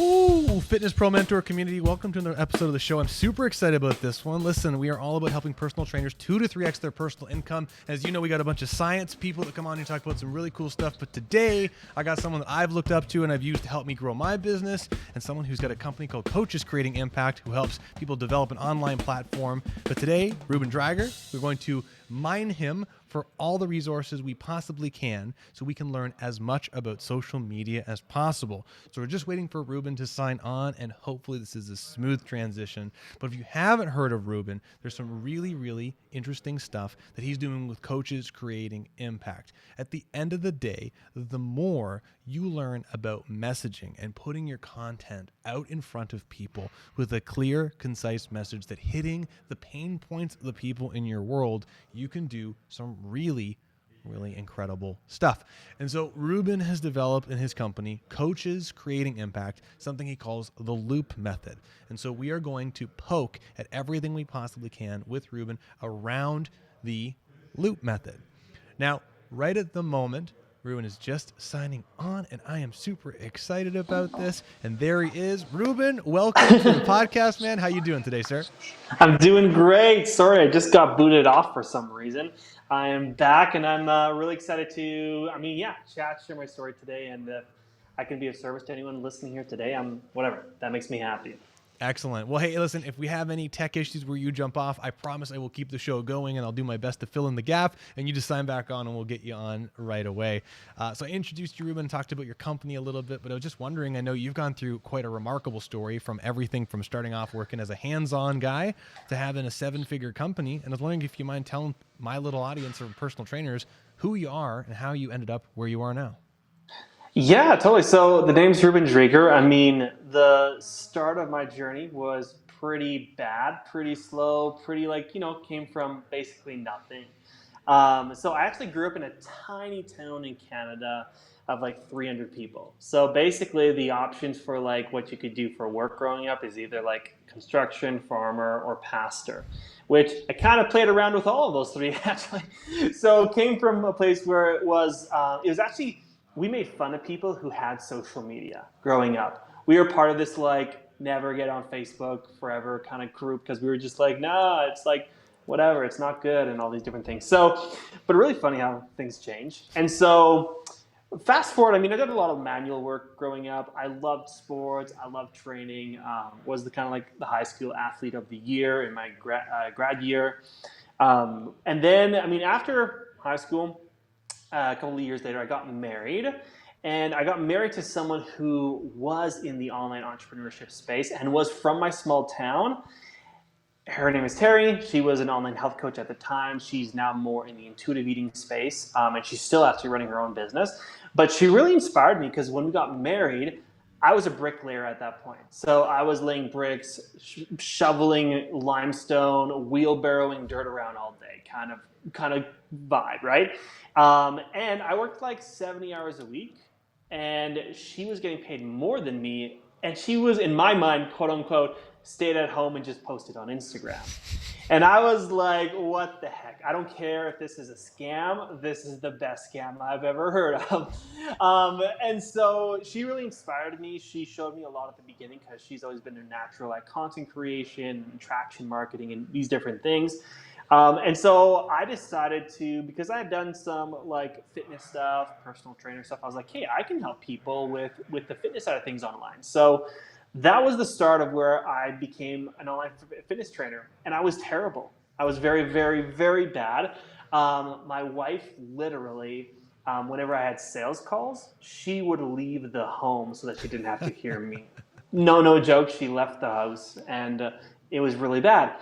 Ooh, Fitness Pro Mentor community, welcome to another episode of the show. I'm super excited about this one. Listen, we are all about helping personal trainers 2 to 3x their personal income. As you know, we got a bunch of science people that come on and talk about some really cool stuff. But today, I got someone that I've looked up to and I've used to help me grow my business, and someone who's got a company called Coaches Creating Impact, who helps people develop an online platform. But today, Reuben Driver, we're going to mine him for all the resources we possibly can so we can learn as much about social media as possible. So we're just waiting for Reuben to sign on, and hopefully this is a smooth transition. But if you haven't heard of Reuben, there's some really, really interesting stuff that he's doing with Coaches Creating Impact. At the end of the day, the more you learn about messaging and putting your content out in front of people with a clear, concise message that hitting the pain points of the people in your world, you can do some really incredible stuff. And so Reuben has developed in his company, Coaches Creating Impact, something he calls the loop method. And so we are going to poke at everything we possibly can with Reuben around the loop method. Now, right at the moment, Reuben is just signing on, and I am super excited about this. And there he is. Reuben, welcome to the podcast, man. How you doing today, sir? I'm doing great. Sorry, I just got booted off for some reason. I am back, and I'm really excited to, share my story today. And if I can be of service to anyone listening here today, that makes me happy. Excellent. Well, hey, listen, if we have any tech issues where you jump off, I promise I will keep the show going, and I'll do my best to fill in the gap, and you just sign back on, and we'll get you on right away. So I introduced you, Reuben, and talked about your company a little bit, but I was just wondering, I know you've gone through quite a remarkable story from everything from starting off working as a hands-on guy to having a 7-figure company, and I was wondering if you mind telling my little audience of personal trainers who you are and how you ended up where you are now. Yeah, totally. So the name's Reuben Driver. The start of my journey was pretty bad, pretty slow, came from basically nothing. So I actually grew up in a tiny town in Canada of like 300 people. So basically the options for like what you could do for work growing up is either like construction, farmer, or pastor, which I kind of played around with all of those three actually. So came from a place where it was actually, we made fun of people who had social media growing up. We were part of this like never get on Facebook forever kind of group because we were just like, nah, it's like whatever, it's not good and all these different things. So, but really funny how things change. And so fast forward, I did a lot of manual work growing up. I loved sports. I loved training. Was the kind of like the high school athlete of the year in my grad year. And then, after high school, a couple of years later, I got married, and I got married to someone who was in the online entrepreneurship space and was from my small town. Her name is Terry. She was an online health coach at the time. She's now more in the intuitive eating space, and she's still actually running her own business. But she really inspired me because when we got married, I was a bricklayer at that point. So I was laying bricks, shoveling limestone, wheelbarrowing dirt around all day, kind of vibe, right? And I worked like 70 hours a week, and she was getting paid more than me. And she was, in my mind, quote unquote, stayed at home and just posted on Instagram. And I was like, what the heck? I don't care if this is a scam. This is the best scam I've ever heard of. And so she really inspired me. She showed me a lot at the beginning because she's always been a natural at content creation, traction marketing, and these different things. And so I decided to, because I had done some like fitness stuff, personal trainer stuff, I was like, hey, I can help people with the fitness side of things online. So that was the start of where I became an online fitness trainer. And I was terrible. I was very, very, very bad. My wife literally, whenever I had sales calls, she would leave the home so that she didn't have to hear me. No joke. She left the house, and it was really bad.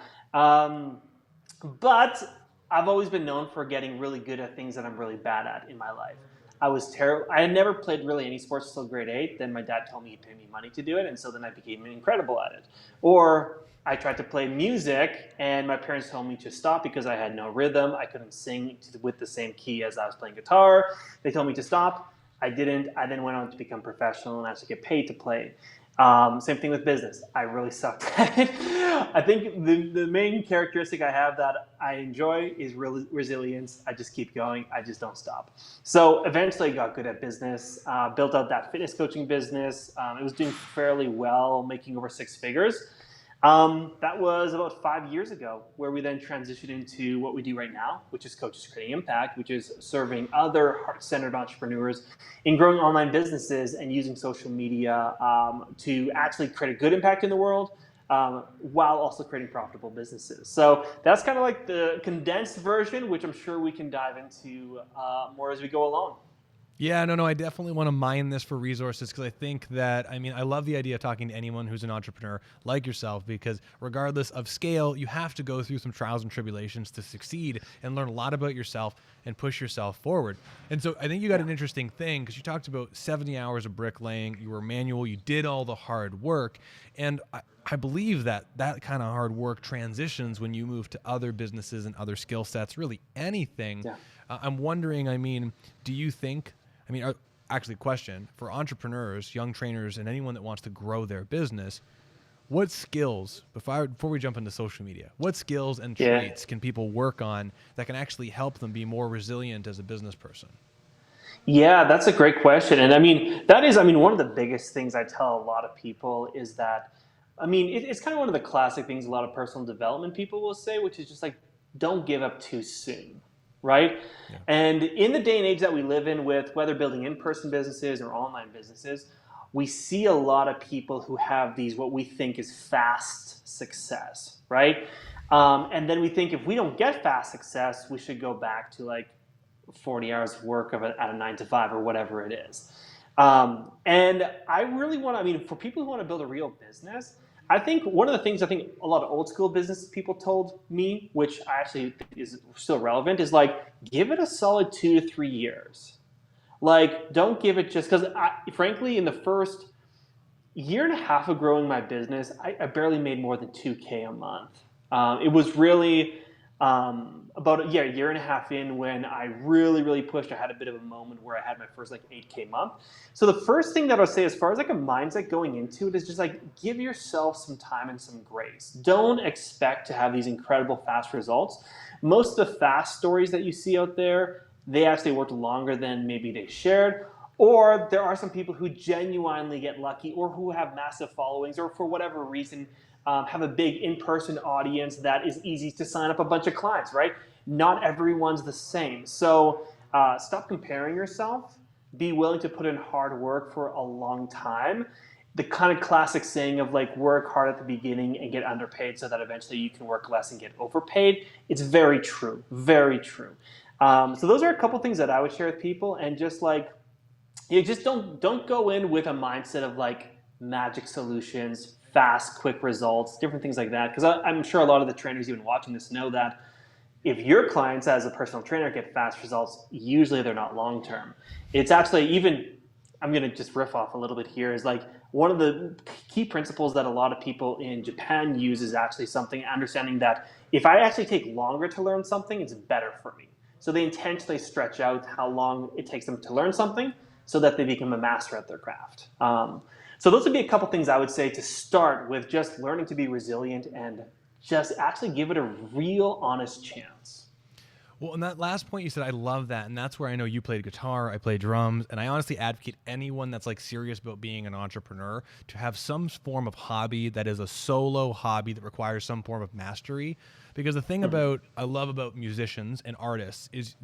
But I've always been known for getting really good at things that I'm really bad at in my life. I was terrible. I had never played really any sports until grade 8. Then my dad told me he'd pay me money to do it, and so then I became incredible at it. Or I tried to play music, and my parents told me to stop because I had no rhythm. I couldn't sing with the same key as I was playing guitar. They told me to stop. I didn't. I then went on to become professional and actually get paid to play. Same thing with business. I really sucked at it. I think the main characteristic I have that I enjoy is resilience. I just keep going. I just don't stop. So eventually I got good at business, built out that fitness coaching business. It was doing fairly well, making over six figures. That was about 5 years ago, where we then transitioned into what we do right now, which is Coaches Creating Impact, which is serving other heart-centered entrepreneurs in growing online businesses and using social media to actually create a good impact in the world while also creating profitable businesses. So that's kind of like the condensed version, which I'm sure we can dive into more as we go along. Yeah, no, I definitely want to mine this for resources because I think that, I love the idea of talking to anyone who's an entrepreneur like yourself, because regardless of scale, you have to go through some trials and tribulations to succeed and learn a lot about yourself and push yourself forward. And so I think you got an interesting thing because you talked about 70 hours of bricklaying, you were manual, you did all the hard work. And I believe that kind of hard work transitions when you move to other businesses and other skill sets, really anything. Yeah. I'm wondering, do you think, actually, question for entrepreneurs, young trainers, and anyone that wants to grow their business, what skills, before we jump into social media, what skills and traits can people work on that can actually help them be more resilient as a business person? Yeah, that's a great question. And that is, one of the biggest things I tell a lot of people is that, it's kind of one of the classic things a lot of personal development people will say, which is just like, don't give up too soon. Right? Yeah. And in the day and age that we live in, with whether building in-person businesses or online businesses, we see a lot of people who have these, what we think is fast success, right? And then we think if we don't get fast success, we should go back to like 40 hours of work at a 9 to 5 or whatever it is. And I really want for people who want to build a real business, I think one of the things I think a lot of old school business people told me, which I actually think is still relevant, is like, give it a solid 2 to 3 years. Like, don't give it just because, frankly, in the first year and a half of growing my business, I barely made more than $2,000 a month. It was really about a year and a half in when I really, really pushed. I had a bit of a moment where I had my first like $8,000 month. So the first thing that I'll say as far as like a mindset going into it is just like, give yourself some time and some grace. Don't expect to have these incredible fast results. Most of the fast stories that you see out there, they actually worked longer than maybe they shared. Or there are some people who genuinely get lucky, or who have massive followings, or for whatever reason have a big in-person audience that is easy to sign up a bunch of clients, right? Not everyone's the same. So stop comparing yourself. Be willing to put in hard work for a long time. The kind of classic saying of like, work hard at the beginning and get underpaid so that eventually you can work less and get overpaid. It's very true, very true. So those are a couple things that I would share with people, and just like, just don't go in with a mindset of like magic solutions, fast, quick results, different things like that. Because I'm sure a lot of the trainers even watching this know that if your clients as a personal trainer get fast results, usually they're not long-term. It's actually even, I'm going to just riff off a little bit here, is like one of the key principles that a lot of people in Japan use is actually something, understanding that if I actually take longer to learn something, it's better for me. So they intentionally stretch out how long it takes them to learn something so that they become a master at their craft. So those would be a couple things I would say to start with, just learning to be resilient and just actually give it a real honest chance. Well, and that last point you said, I love that. And that's where I know you played guitar, I played drums, and I honestly advocate anyone that's like serious about being an entrepreneur to have some form of hobby that is a solo hobby that requires some form of mastery. Because the thing I love about musicians and artists is,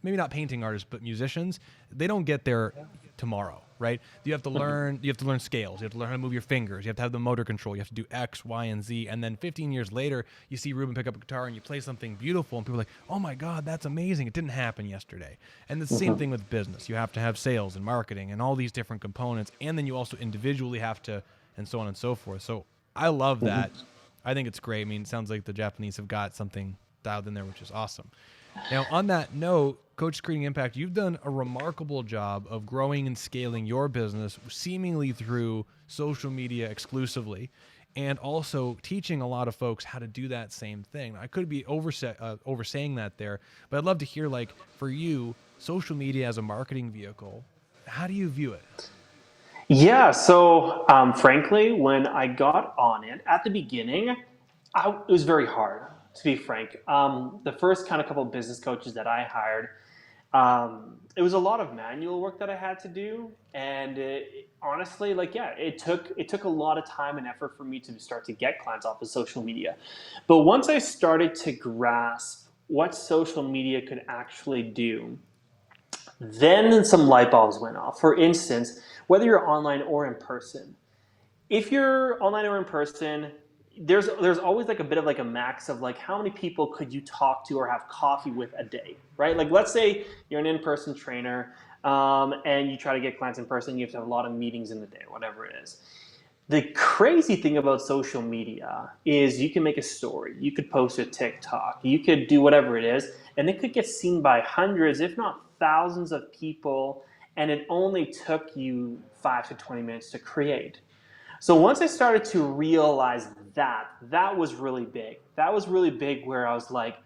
maybe not painting artists, but musicians, they don't get there tomorrow, right? You have to learn scales. You have to learn how to move your fingers. You have to have the motor control. You have to do X, Y, and Z. And then 15 years later, you see Reuben pick up a guitar and you play something beautiful, and people are like, oh my God, that's amazing. It didn't happen yesterday. And it's the same thing with business. You have to have sales and marketing and all these different components. And then you also individually have to, and so on and so forth. So I love that. I think it's great. I mean, it sounds like the Japanese have got something dialed in there, which is awesome. Now, on that note, Coach Creating Impact, you've done a remarkable job of growing and scaling your business seemingly through social media exclusively, and also teaching a lot of folks how to do that same thing. I could be oversaying that there, but I'd love to hear, like, for you, social media as a marketing vehicle, how do you view it? Yeah, so frankly, when I got on it at the beginning, it was very hard, to be frank. The first kind of couple of business coaches that I hired, it was a lot of manual work that I had to do, and honestly, like yeah, it took a lot of time and effort for me to start to get clients off of social media. But once I started to grasp what social media could actually do, then some light bulbs went off. For instance, whether you're online or in person, if you're online or in person, there's always like a bit of like a max of like how many people could you talk to or have coffee with a day, right? Like let's say you're an in-person trainer, and you try to get clients in person, you have to have a lot of meetings in the day, whatever it is. The crazy thing about social media is you can make a story, you could post a TikTok, you could do whatever it is, and it could get seen by hundreds, if not thousands of people, and it only took you 5 to 20 minutes to create. So once I started to realize that was really big. That was really big where I was like,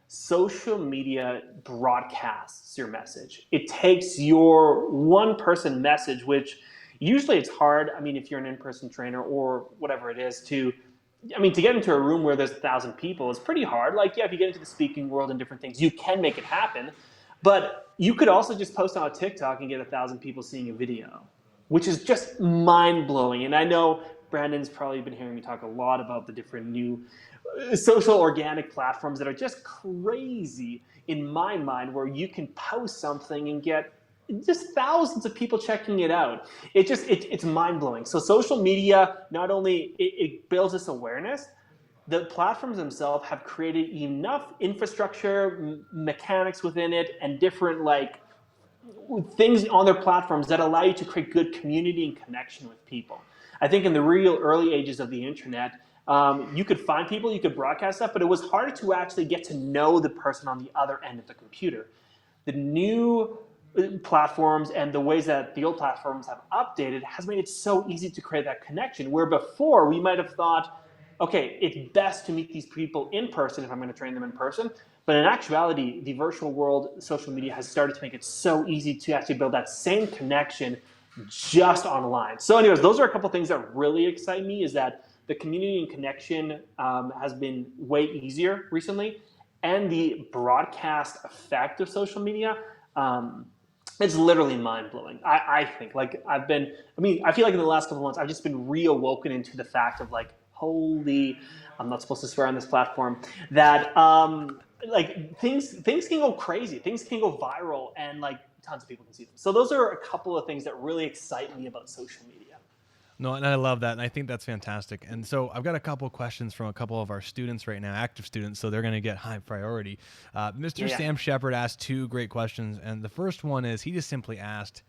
social media broadcasts your message. It takes your one person message, which usually it's hard. I mean, if you're an in-person trainer or whatever it is to get into a room where there's 1,000 people is pretty hard. Like, yeah, if you get into the speaking world and different things, you can make it happen. But you could also just post on a TikTok and get 1,000 people seeing a video, which is just mind-blowing. And I know Brandon's probably been hearing me talk a lot about the different new social organic platforms that are just crazy in my mind, where you can post something and get just thousands of people checking it out. It's mind-blowing. So social media, not only it builds this awareness, the platforms themselves have created enough infrastructure, mechanics within it, and different like things on their platforms that allow you to create good community and connection with people. I think in the real early ages of the internet, you could find people, you could broadcast stuff, but it was harder to actually get to know the person on the other end of the computer. The new platforms and the ways that the old platforms have updated has made it so easy to create that connection, where before we might have thought, okay, it's best to meet these people in person if I'm going to train them in person. But in actuality, the virtual world, social media has started to make it so easy to actually build that same connection just online. So anyways, those are a couple things that really excite me, is that the community and connection has been way easier recently. And the broadcast effect of social media, it's literally mind-blowing. I think, like, I feel like in the last couple of months, I've just been reawoken into the fact of like, holy, I'm not supposed to swear on this platform, that like things can go crazy, things can go viral, and like tons of people can see them. So those are a couple of things that really excite me about social media. No, and I love that, and I think that's fantastic. And so I've got a couple of questions from a couple of our students right now, active students, so they're going to get high priority. Mr. Yeah. Sam Shepard asked two great questions, and the first one is he just simply asked,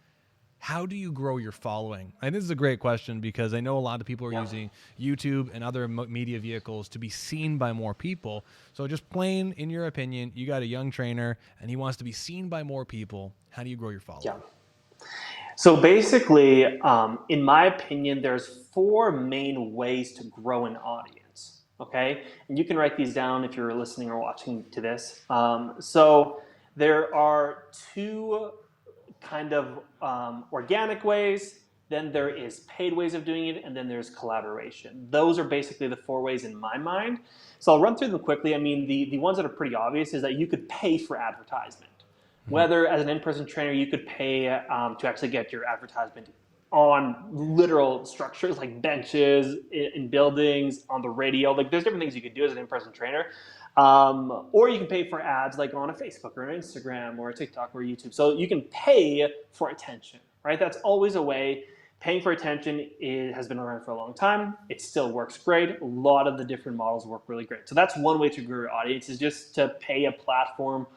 how do you grow your following? And this is a great question because I know a lot of people are using YouTube and other media vehicles to be seen by more people. So just plain, in your opinion, you got a young trainer and he wants to be seen by more people. How do you grow your following? Yeah. So basically, in my opinion, there's 4 main ways to grow an audience. Okay, and you can write these down if you're listening or watching to this. So there are 2 kind of organic ways, then there is paid ways of doing it, and then there's collaboration. Those are basically the 4 ways in my mind. So I'll run through them quickly. I mean, the ones that are pretty obvious is that you could pay for advertisement. Whether as an in-person trainer, you could pay to actually get your advertisement on literal structures like benches, in buildings, on the radio. Like there's different things you could do as an in-person trainer. Or you can pay for ads like on a Facebook or an Instagram or a TikTok or YouTube. So you can pay for attention, right? That's always a way. Paying for attention has been around for a long time. It still works great. A lot of the different models work really great. So that's one way to grow your audience, is just to pay a platform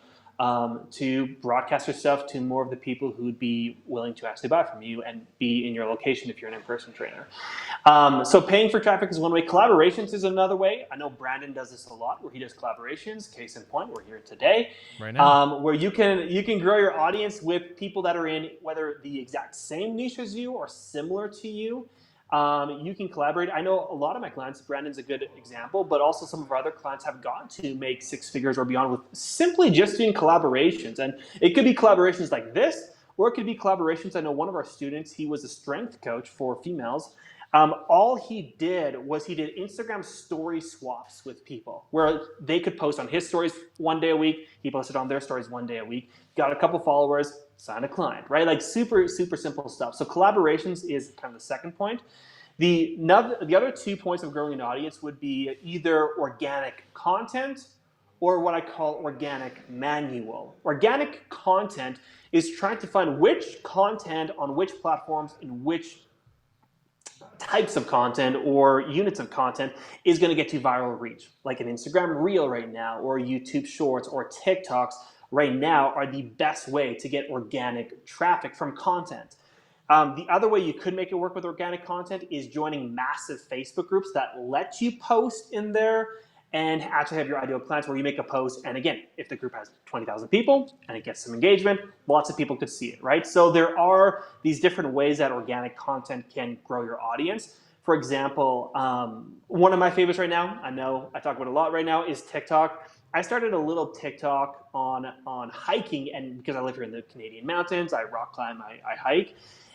to broadcast your stuff to more of the people who would be willing to actually buy from you and be in your location if you're an in-person trainer. So paying for traffic is one way. Collaborations is another way. I know Brandon does this a lot, where he does collaborations. Case in point, we're here today, right now. where you can grow your audience with people that are in whether the exact same niche as you or similar to you. You can collaborate. I know a lot of my clients, Brandon's a good example, but also some of our other clients have gotten to make 6 figures or beyond with simply just doing collaborations. And it could be collaborations like this, or it could be collaborations. I know one of our students, he was a strength coach for females. All he did was he did Instagram story swaps with people where they could post on his stories one day a week. He posted on their stories one day a week, got a couple followers, signed a client, right? Like super, super simple stuff. So collaborations is kind of the second point. The other 2 points of growing an audience would be either organic content or what I call organic manual. Organic content is trying to find which content on which platforms in which types of content or units of content is going to get you viral reach. Like an Instagram Reel right now, or YouTube Shorts, or TikToks right now are the best way to get organic traffic from content. The other way you could make it work with organic content is joining massive Facebook groups that let you post in there and actually have your ideal clients where you make a post. And again, if the group has 20,000 people and it gets some engagement, lots of people could see it, right? So there are these different ways that organic content can grow your audience. For example, one of my favorites right now, I know I talk about a lot right now, is TikTok. I started a little TikTok on hiking, and because I live here in the Canadian mountains, I rock climb, I hike.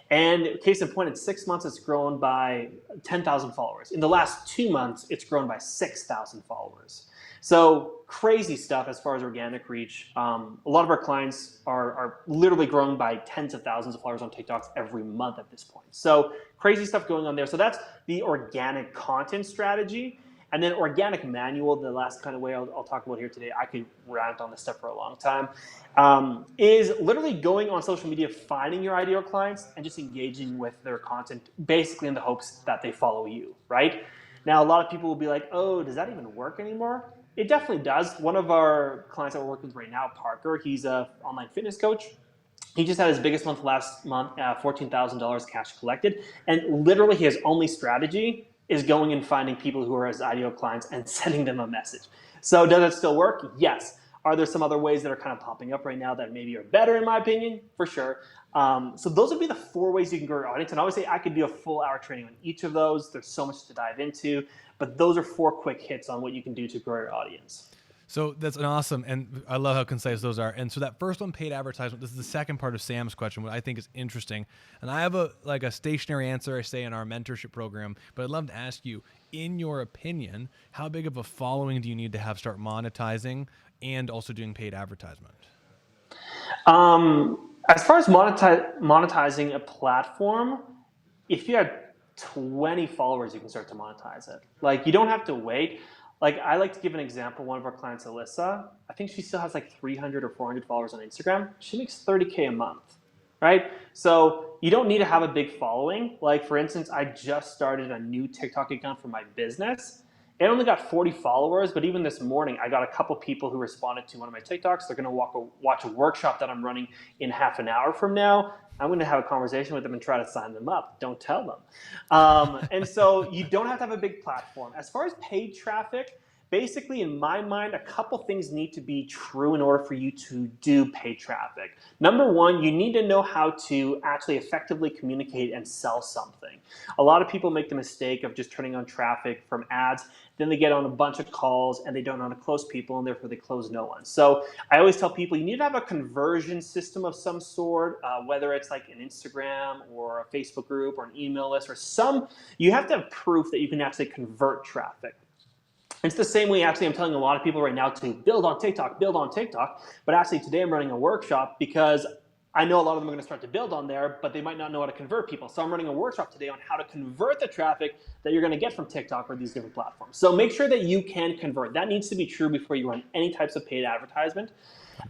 And case in point, in 6 months, it's grown by 10,000 followers. In the last 2 months, it's grown by 6,000 followers. So crazy stuff as far as organic reach. A lot of our clients are literally growing by tens of thousands of followers on TikToks every month at this point. So crazy stuff going on there. So that's the organic content strategy. And then organic manual, the last kind of way I'll talk about here today, I could rant on this stuff for a long time, is literally going on social media, finding your ideal clients and just engaging with their content, basically in the hopes that they follow you, right? Now, a lot of people will be like, oh, does that even work anymore? It definitely does. One of our clients that we're working with right now, Parker, he's an online fitness coach. He just had his biggest month last month, $14,000 cash collected. And literally his only strategy is going and finding people who are his ideal clients and sending them a message. So does it still work? Yes. Are there some other ways that are kind of popping up right now that maybe are better in my opinion? For sure. So those would be the 4 ways you can grow your audience. And obviously I could do a full hour training on each of those. There's so much to dive into, but those are 4 quick hits on what you can do to grow your audience. So that's an awesome, and I love how concise those are. And so that first one, paid advertisement, this is the second part of Sam's question, what I think is interesting. And I have a stationary answer I say in our mentorship program, but I'd love to ask you, in your opinion, how big of a following do you need to have start monetizing and also doing paid advertisement? As far as monetizing a platform, if you have 20 followers, you can start to monetize it. Like, you don't have to wait. Like, I like to give an example. One of our clients, Alyssa, I think she still has like 300 or 400 followers on Instagram. She makes $30K a month, right? So you don't need to have a big following. Like, for instance, I just started a new TikTok account for my business. It only got 40 followers, but even this morning, I got a couple people who responded to one of my TikToks. They're going to watch a workshop that I'm running in half an hour from now. I'm going to have a conversation with them and try to sign them up. Don't tell them. And so you don't have to have a big platform. As far as paid traffic, basically, in my mind, a couple things need to be true in order for you to do paid traffic. Number one, you need to know how to actually effectively communicate and sell something. A lot of people make the mistake of just turning on traffic from ads, then they get on a bunch of calls and they don't know how to close people, and therefore they close no one. So I always tell people you need to have a conversion system of some sort, whether it's like an Instagram or a Facebook group or an email list or you have to have proof that you can actually convert traffic. It's the same way, actually, I'm telling a lot of people right now to build on TikTok, but actually today I'm running a workshop because I know a lot of them are going to start to build on there, but they might not know how to convert people. So I'm running a workshop today on how to convert the traffic that you're going to get from TikTok or these different platforms. So make sure that you can convert. That needs to be true before you run any types of paid advertisement.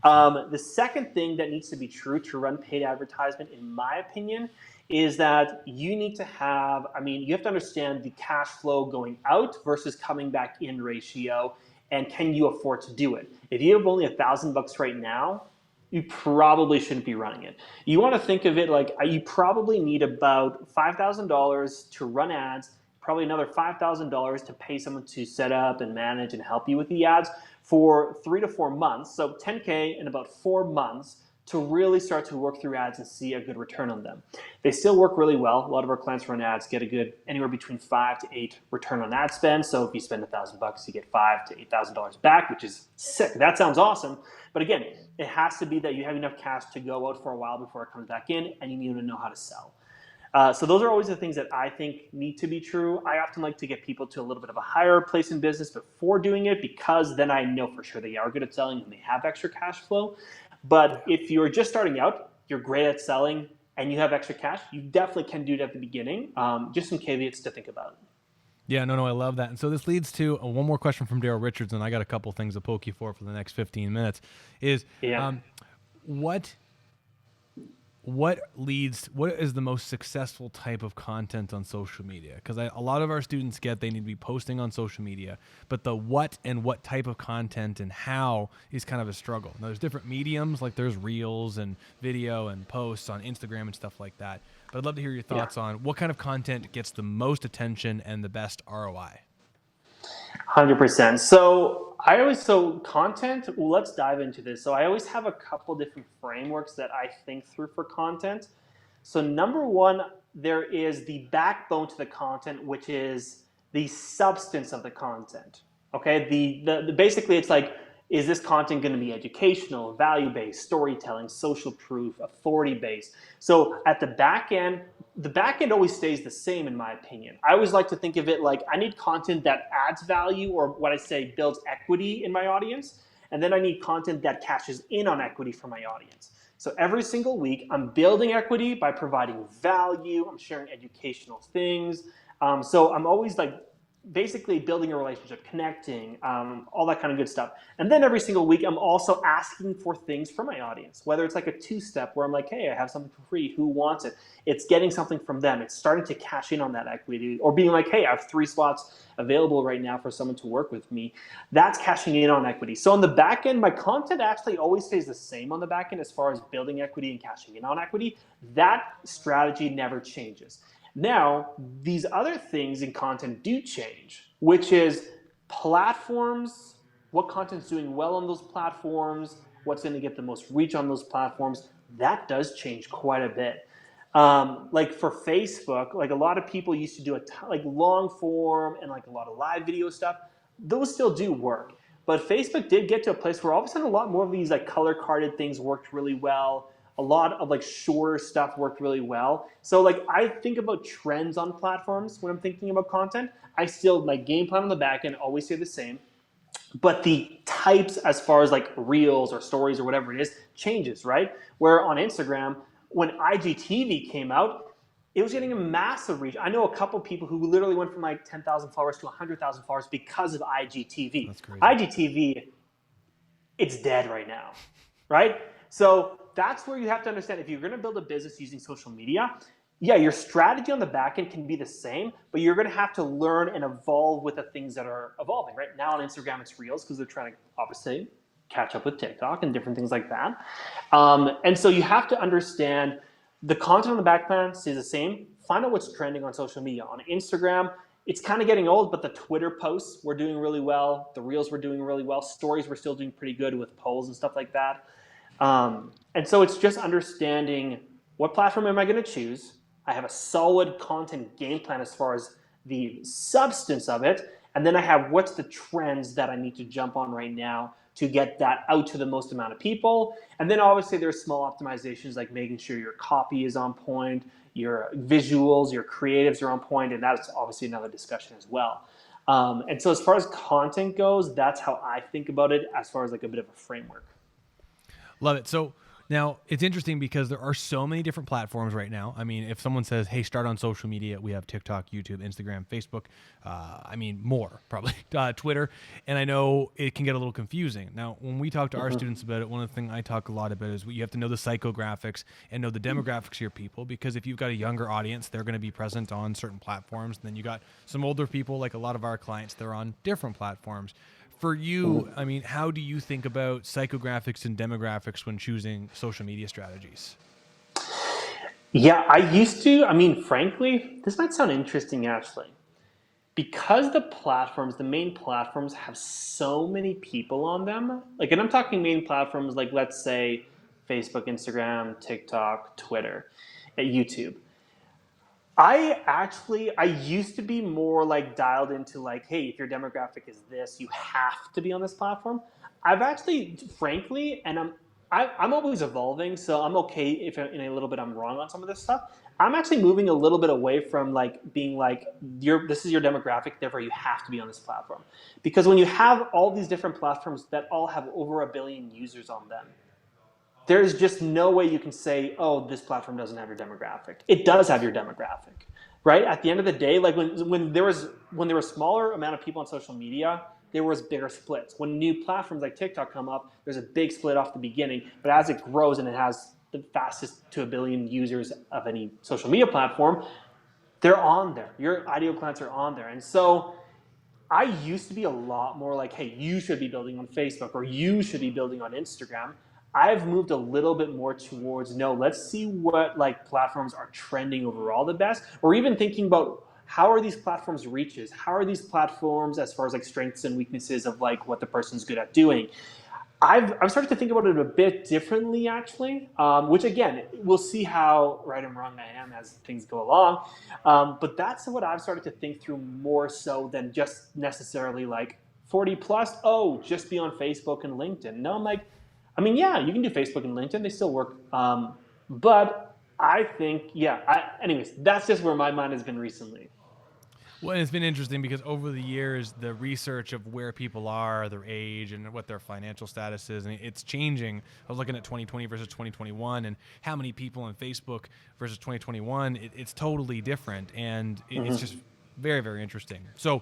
The second thing that needs to be true to run paid advertisement, in my opinion, is that you need to have, you have to understand the cash flow going out versus coming back in ratio, and can you afford to do it? If you have only $1,000 right now, you probably shouldn't be running it. You want to think of it like you probably need about $5,000 to run ads, probably another $5,000 to pay someone to set up and manage and help you with the ads for 3 to 4 months. So $10K in about 4 months to really start to work through ads and see a good return on them. They still work really well. A lot of our clients run ads, get a good anywhere between 5 to 8 return on ad spend. So if you spend $1,000, you get $5,000 to $8,000 back, which is sick. That sounds awesome. But again, it has to be that you have enough cash to go out for a while before it comes back in, and you need to know how to sell. So those are always the things that I think need to be true. I often like to get people to a little bit of a higher place in business before doing it, because then I know for sure they are good at selling and they have extra cash flow. But if you're just starting out, you're great at selling, and you have extra cash, you definitely can do it at the beginning. Just some caveats to think about. Yeah, no, I love that. And so this leads to one more question from Daryl Richards, and I got a couple things to poke you for the next 15 minutes, is what is the most successful type of content on social media? Because a lot of our students they need to be posting on social media, but the what and what type of content and how is kind of a struggle. Now, there's different mediums, like there's reels and video and posts on Instagram and stuff like that. But I'd love to hear your thoughts on what kind of content gets the most attention and the best ROI. 100%. So content, let's dive into this. So I always have a couple different frameworks that I think through for content. So number one, there is the backbone to the content, which is the substance of the content. Okay, the basically it's like, is this content going to be educational, value-based, storytelling, social proof, authority-based? So at the back end always stays the same, in my opinion. I always like to think of it like I need content that adds value, or what I say builds equity in my audience. And then I need content that cashes in on equity for my audience. So every single week, I'm building equity by providing value. I'm sharing educational things. So I'm always like basically building a relationship, connecting, all that kind of good stuff. And then every single week, I'm also asking for things from my audience, whether it's like a two-step where I'm like, hey, I have something for free. Who wants it? It's getting something from them. It's starting to cash in on that equity, or being like, hey, I have 3 slots available right now for someone to work with me. That's cashing in on equity. So on the back end, my content actually always stays the same on the back end as far as building equity and cashing in on equity. That strategy never changes. Now, these other things in content do change, which is platforms, what content's doing well on those platforms, what's going to get the most reach on those platforms. That does change quite a bit. Like for Facebook, like a lot of people used to do like long form and like a lot of live video stuff. Those still do work. But Facebook did get to a place where all of a sudden a lot more of these like color carded things worked really well. A lot of like shorter stuff worked really well. So like I think about trends on platforms when I'm thinking about content. My game plan on the back end always stay the same. But the types as far as like reels or stories or whatever it is changes, right? Where on Instagram, when IGTV came out, it was getting a massive reach. I know a couple people who literally went from like 10,000 followers to 100,000 followers because of IGTV. That's crazy. IGTV, it's dead right now, right? So that's where you have to understand, if you're going to build a business using social media, yeah, your strategy on the back end can be the same, but you're going to have to learn and evolve with the things that are evolving. Right now on Instagram, it's Reels because they're trying to obviously catch up with TikTok and different things like that. And so you have to understand the content on the back end stays the same. Find out what's trending on social media. On Instagram, it's kind of getting old, but the Twitter posts were doing really well. The Reels were doing really well. Stories were still doing pretty good with polls and stuff like that. And so it's just understanding what platform am I going to choose. I have a solid content game plan as far as the substance of it. And then I have what's the trends that I need to jump on right now to get that out to the most amount of people. And then obviously there's small optimizations like making sure your copy is on point, your visuals, your creatives are on point, and that's obviously another discussion as well. And so as far as content goes, that's how I think about it as far as like a bit of a framework. Love it. So now it's interesting because there are so many different platforms right now. I mean, if someone says, hey, start on social media, we have TikTok, YouTube, Instagram, Facebook, more probably, Twitter. And I know it can get a little confusing. Now, when we talk to our students about it, one of the things I talk a lot about is you have to know the psychographics and know the demographics of your people, because if you've got a younger audience, they're going to be present on certain platforms. And then you got some older people, like a lot of our clients, they're on different platforms. For you, I mean, how do you think about psychographics and demographics when choosing social media strategies? Yeah, I used to. I mean, frankly, this might sound interesting actually. Because the main platforms have so many people on them, like, and I'm talking main platforms like, let's say, Facebook, Instagram, TikTok, Twitter, and YouTube. I used to be more like dialed into like, hey, if your demographic is this, you have to be on this platform. I've actually, frankly, and I'm always evolving, so I'm okay if in a little bit I'm wrong on some of this stuff. I'm actually moving a little bit away from like being like this is your demographic, therefore you have to be on this platform. Because when you have all these different platforms that all have over 1 billion users on them, there's just no way you can say, oh, this platform doesn't have your demographic. It does have your demographic, right? At the end of the day, like when there was a smaller amount of people on social media, there was bigger splits. When new platforms like TikTok come up, there's a big split off the beginning. But as it grows and it has the fastest to 1 billion users of any social media platform, they're on there. Your ideal clients are on there. And so I used to be a lot more like, hey, you should be building on Facebook or you should be building on Instagram. I've moved a little bit more towards, no, let's see what like platforms are trending overall the best, or even thinking about how are these platforms reaches? How are these platforms as far as like strengths and weaknesses of like what the person's good at doing? I've started to think about it a bit differently, actually, which again, we'll see how right and wrong I am as things go along. But that's what I've started to think through more so than just necessarily like 40 plus, oh, just be on Facebook and LinkedIn. No, I'm like, I mean, yeah, you can do Facebook and LinkedIn. They still work. But I think, anyways, that's just where my mind has been recently. Well, it's been interesting because over the years, the research of where people are, their age, and what their financial status is, and it's changing. I was looking at 2020 versus 2021 and how many people on Facebook versus 2021. It's totally different, and it's just very, very interesting. So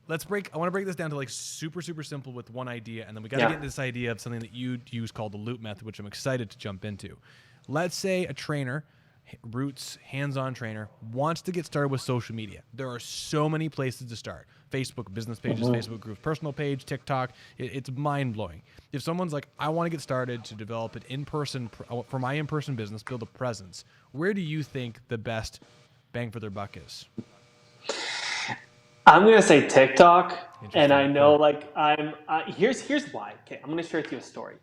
I want to break this down to like super, super simple with one idea, and then we got to get into this idea of something that you use called the loop method, which I'm excited to jump into. Let's say a trainer, roots hands-on trainer, wants to get started with social media. There are so many places to start. Facebook business pages, Facebook groups, personal page, TikTok. It's mind-blowing. If someone's like, I want to get started to develop an in-person, for my in-person business, build a presence, where do you think the best bang for their buck is? I'm going to say TikTok. And I know like here's why. Okay, I'm going to share with you a story.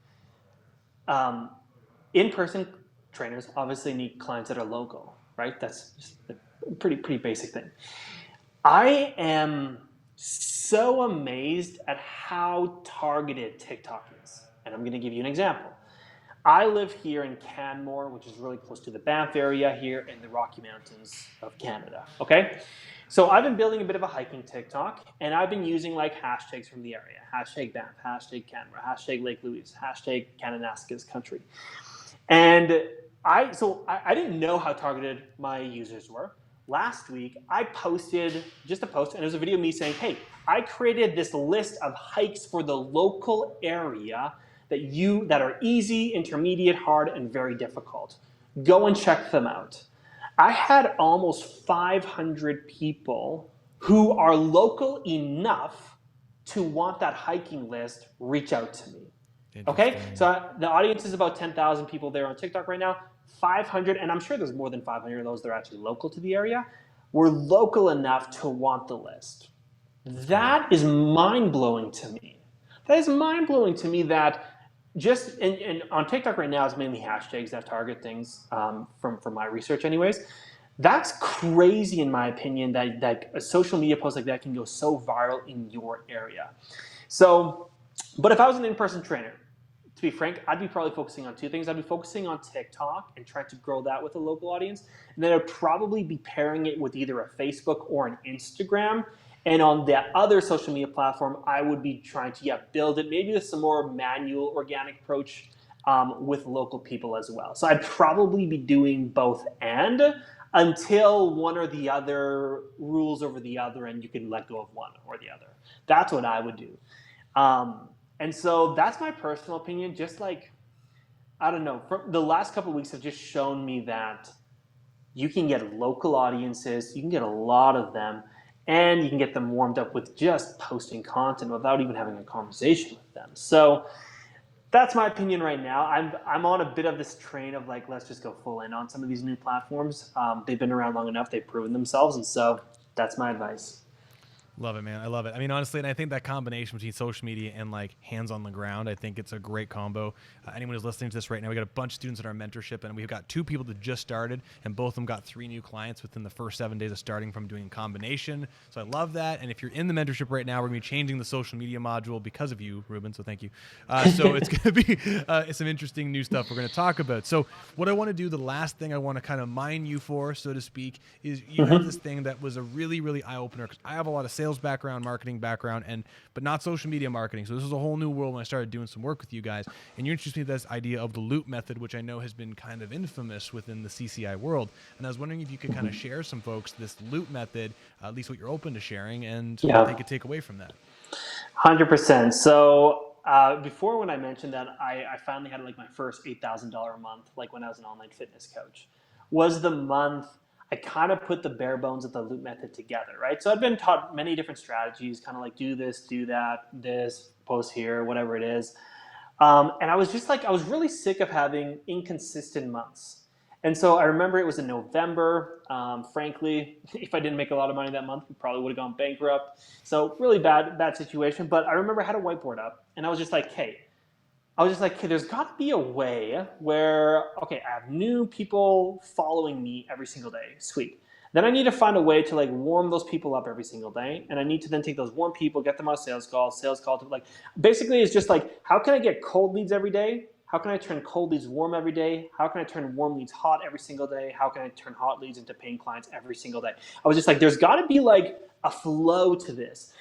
In-person trainers obviously need clients that are local, right? That's just a pretty basic thing. I am so amazed at how targeted TikTok is. And I'm going to give you an example. I live here in Canmore, which is really close to the Banff area here in the Rocky Mountains of Canada, okay? So I've been building a bit of a hiking TikTok, and I've been using like hashtags from the area. Hashtag Banff, hashtag Canmore, hashtag Lake Louise, hashtag Kananaskis country. And I didn't know how targeted my users were. Last week, I posted just a post, and it was a video of me saying, hey, I created this list of hikes for the local area that are easy, intermediate, hard, and very difficult. Go and check them out. I had almost 500 people who are local enough to want that hiking list reach out to me. Okay, so the audience is about 10,000 people there on TikTok right now. 500, and I'm sure there's more than 500 of those that are actually local to the area, were local enough to want the list. That is mind-blowing to me. That is mind-blowing to me that just, and on TikTok right now, it's mainly hashtags that target things from my research anyways. That's crazy in my opinion that a social media post like that can go so viral in your area. So, but if I was an in-person trainer, to be frank, I'd be probably focusing on two things. I'd be focusing on TikTok and trying to grow that with a local audience. And then I'd probably be pairing it with either a Facebook or an Instagram. And on that other social media platform, I would be trying to build it maybe with some more manual organic approach with local people as well. So I'd probably be doing both and until one or the other rules over the other and you can let go of one or the other. That's what I would do. And so that's my personal opinion. Just like, I don't know, the last couple of weeks have just shown me that you can get local audiences, you can get a lot of them, and you can get them warmed up with just posting content without even having a conversation with them. So that's my opinion right now. I'm on a bit of this train of like, let's just go full in on some of these new platforms. They've been around long enough, they've proven themselves, and so that's my advice. Love it, man. I love it. I mean, honestly, and I think that combination between social media and like hands on the ground, I think it's a great combo. Anyone who's listening to this right now, we got a bunch of students in our mentorship, and we've got 2 people that just started, and both of them got 3 new clients within the first 7 days of starting from doing a combination. So I love that. And if you're in the mentorship right now, we're going to be changing the social media module because of you, Reuben. So thank you. So it's going to be some interesting new stuff we're going to talk about. So what I want to do, the last thing I want to kind of mine you for, so to speak, is you have this thing that was a really, really eye opener, because I have a lot of sales background, marketing background, but not social media marketing. So this is a whole new world when I started doing some work with you guys. And you introduced me to this idea of the loop method, which I know has been kind of infamous within the CCI world. And I was wondering if you could kind of share some folks this loop method, at least what you're open to sharing, and what they could take away from that. 100%. So before, when I mentioned that I finally had like my first $8,000 a month, like when I was an online fitness coach, was the month I kind of put the bare bones of the loop method together, right? So I'd been taught many different strategies, kind of like do this, do that, this, post here, whatever it is. And I was just like, I was really sick of having inconsistent months. And so I remember it was in November. Frankly, if I didn't make a lot of money that month, we probably would have gone bankrupt. So really bad situation. But I remember I had a whiteboard up, and I was just like, hey, there's got to be a way where, okay, I have new people following me every single day. Sweet. Then I need to find a way to like warm those people up every single day. And I need to then take those warm people, get them on a sales call to like, basically it's just like, how can I get cold leads every day? How can I turn cold leads warm every day? How can I turn warm leads hot every single day? How can I turn hot leads into paying clients every single day? I was just like, there's got to be like a flow to this.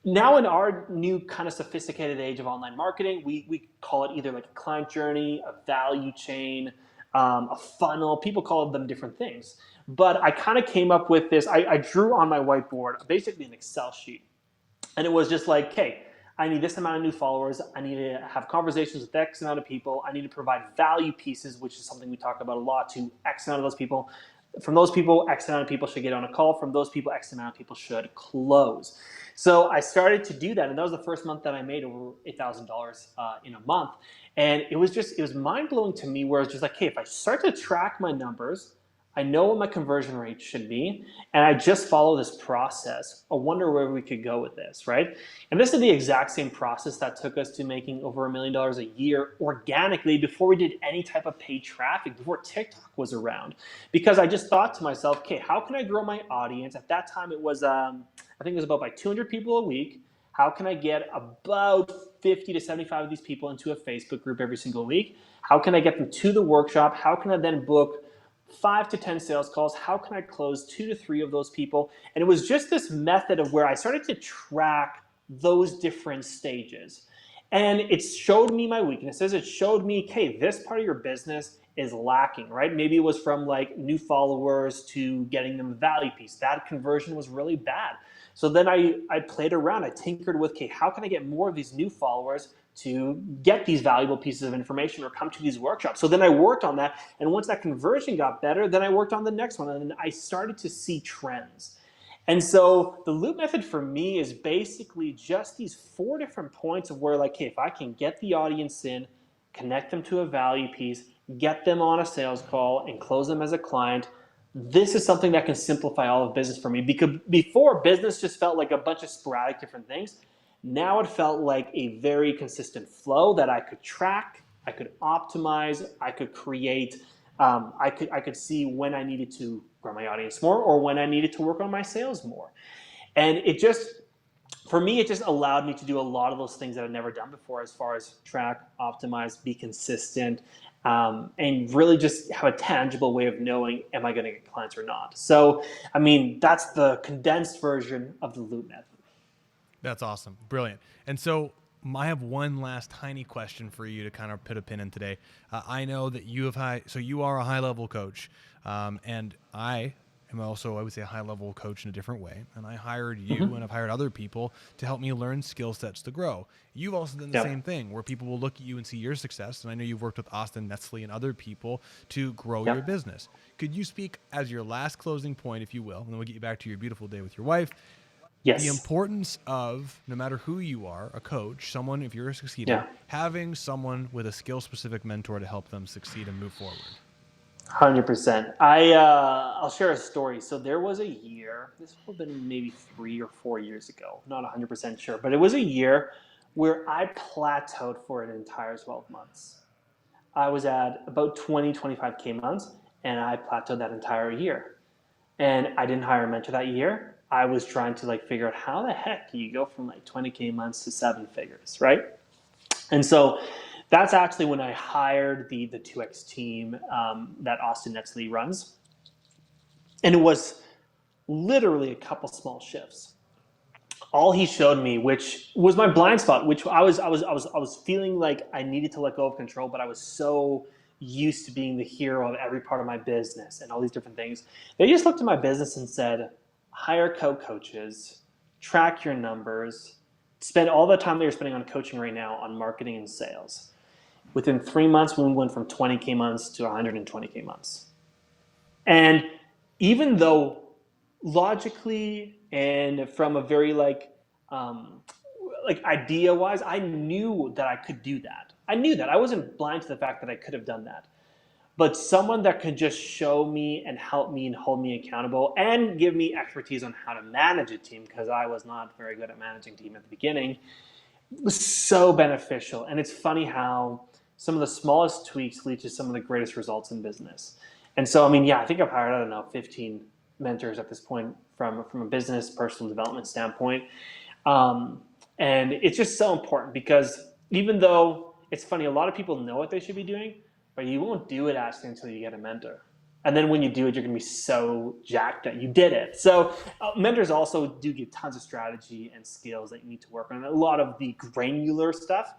Now in our new kind of sophisticated age of online marketing, we call it either like a client journey, a value chain, a funnel. People call them different things. But I kind of came up with this. I drew on my whiteboard basically an Excel sheet. And it was just like, hey, I need this amount of new followers. I need to have conversations with X amount of people. I need to provide value pieces, which is something we talk about a lot, to X amount of those people. From those people, X amount of people should get on a call. From those people, X amount of people should close. So I started to do that, and that was the first month that I made over $8,000 in a month. And it was mind-blowing to me, where it's just like, hey, if I start to track my numbers, I know what my conversion rate should be, and I just follow this process. I wonder where we could go with this, right? And this is the exact same process that took us to making over $1 million a year organically before we did any type of paid traffic, before TikTok was around. Because I just thought to myself, okay, how can I grow my audience? At that time, it was, I think it was about like 200 people a week. How can I get about 50 to 75 of these people into a Facebook group every single week? How can I get them to the workshop? How can I then book 5 to 10 sales calls? How can I close 2 to 3 of those people? And it was just this method of where I started to track those different stages. And it showed me my weaknesses. It showed me, okay, this part of your business is lacking, right? Maybe it was from like new followers to getting them a value piece. That conversion was really bad. So then I played around. I tinkered with, okay, how can I get more of these new followers to get these valuable pieces of information or come to these workshops? So then I worked on that. And once that conversion got better, then I worked on the next one. And I started to see trends. And so the loop method for me is basically just these 4 different points of where, like, hey, if I can get the audience in, connect them to a value piece, get them on a sales call, and close them as a client, this is something that can simplify all of business for me. Because before, business just felt like a bunch of sporadic different things. Now it felt like a very consistent flow that I could track, I could optimize, I could create. I could see when I needed to grow my audience more or when I needed to work on my sales more. And it just, for me, it just allowed me to do a lot of those things that I'd never done before, as far as track, optimize, be consistent, and really just have a tangible way of knowing, am I going to get clients or not? So, I mean, that's the condensed version of the loop method. That's awesome. Brilliant. And so I have one last tiny question for you to kind of put a pin in today. I know that you are a high-level coach, and I am also, I would say, a high-level coach in a different way. And I hired you, and I've hired other people to help me learn skill sets to grow. You've also done the same thing, where people will look at you and see your success. And I know you've worked with Austin, Nestle, and other people to grow your business. Could you speak as your last closing point, if you will, and then we'll get you back to your beautiful day with your wife, the importance of, no matter who you are, a coach, someone, if you're succeeding, having someone with a skill-specific mentor to help them succeed and move forward? 100%. I'll share a story. So there was a year, this would have been maybe 3 or 4 years ago, not 100% sure, but it was a year where I plateaued for an entire 12 months. I was at about 25K months, and I plateaued that entire year. And I didn't hire a mentor that year. I was trying to like figure out how the heck do you go from like 20K months to 7 figures, right? And so that's actually when I hired the 2X team that Austin Netzley runs. And it was literally a couple small shifts. All he showed me, which was my blind spot, which I was feeling like I needed to let go of control, but I was so used to being the hero of every part of my business and all these different things. They just looked at my business and said, hire co-coaches, track your numbers, spend all the time that you're spending on coaching right now on marketing and sales. Within 3 months, we went from 20K months to 120K months. And even though logically and from a very like idea wise, I knew that I could do that. I knew that. I wasn't blind to the fact that I could have done that. But someone that could just show me and help me and hold me accountable and give me expertise on how to manage a team, because I was not very good at managing a team at the beginning, was so beneficial. And it's funny how some of the smallest tweaks lead to some of the greatest results in business. And so, I mean, yeah, I think I've hired, I don't know, 15 mentors at this point from a business personal development standpoint. And it's just so important, because even though it's funny, a lot of people know what they should be doing, but you won't do it actually until you get a mentor. And then when you do it, you're going to be so jacked that you did it. So mentors also do give tons of strategy and skills that you need to work on. A lot of the granular stuff.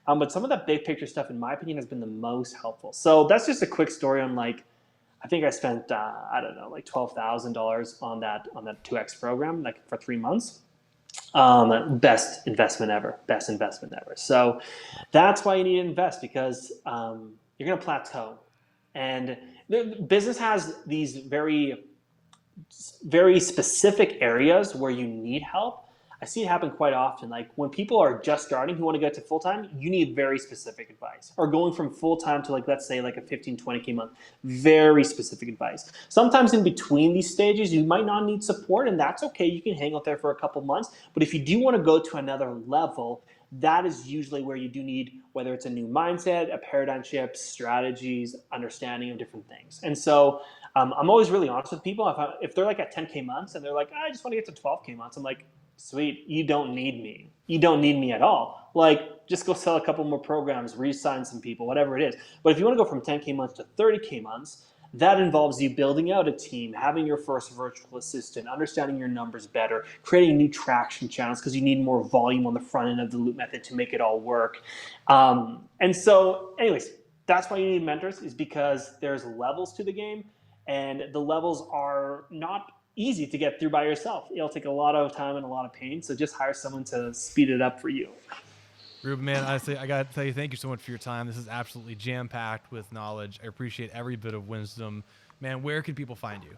But some of that big picture stuff, in my opinion, has been the most helpful. So that's just a quick story on like, I think I spent, I don't know, like $12,000 on that 2X program, like for 3 months. Best investment ever. So that's why you need to invest, because you're going to plateau. And the business has these very, very specific areas where you need help. I see it happen quite often. Like when people are just starting who want to get to full-time, you need very specific advice. Or going from full-time to like, let's say like a 15, 20K month, very specific advice. Sometimes in between these stages, you might not need support, and that's okay. You can hang out there for a couple months. But if you do want to go to another level, that is usually where you do need, whether it's a new mindset, a paradigm shift, strategies, understanding of different things. And so I'm always really honest with people. If they're like at 10K months and they're like, I just want to get to 12K months, I'm like, sweet, you don't need me. You don't need me at all. Like, just go sell a couple more programs, re-sign some people, whatever it is. But if you want to go from 10K months to 30K months, that involves you building out a team, having your first virtual assistant, understanding your numbers better, creating new traction channels because you need more volume on the front end of the loop method to make it all work. And so, anyways, that's why you need mentors, is because there's levels to the game, and the levels are not easy to get through by yourself. It'll take a lot of time and a lot of pain. So just hire someone to speed it up for you. Reuben, man, honestly, I got to tell you, thank you so much for your time. This is absolutely jam-packed with knowledge. I appreciate every bit of wisdom. Man, where can people find you?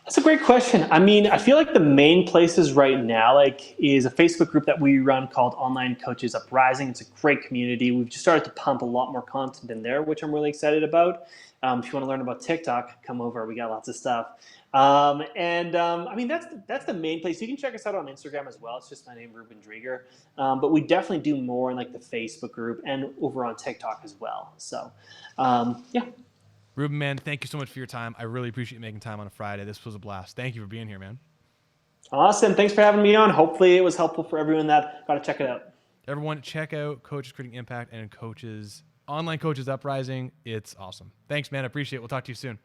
That's a great question. I mean, I feel like the main places right now is a Facebook group that we run called Online Coaches Uprising. It's a great community. We've just started to pump a lot more content in there, which I'm really excited about. If you want to learn about TikTok, come over. We got lots of stuff. I mean, that's the main place. You can check us out on Instagram as well. It's just my name, Reuben Driver. But we definitely do more in like the Facebook group and over on TikTok as well. So, yeah. Reuben, man, thank you so much for your time. I really appreciate you making time on a Friday. This was a blast. Thank you for being here, man. Awesome. Thanks for having me on. Hopefully it was helpful for everyone that got to check it out. Everyone, check out Coaches Creating Impact and Online Coaches Uprising. It's awesome. Thanks, man. I appreciate it. We'll talk to you soon.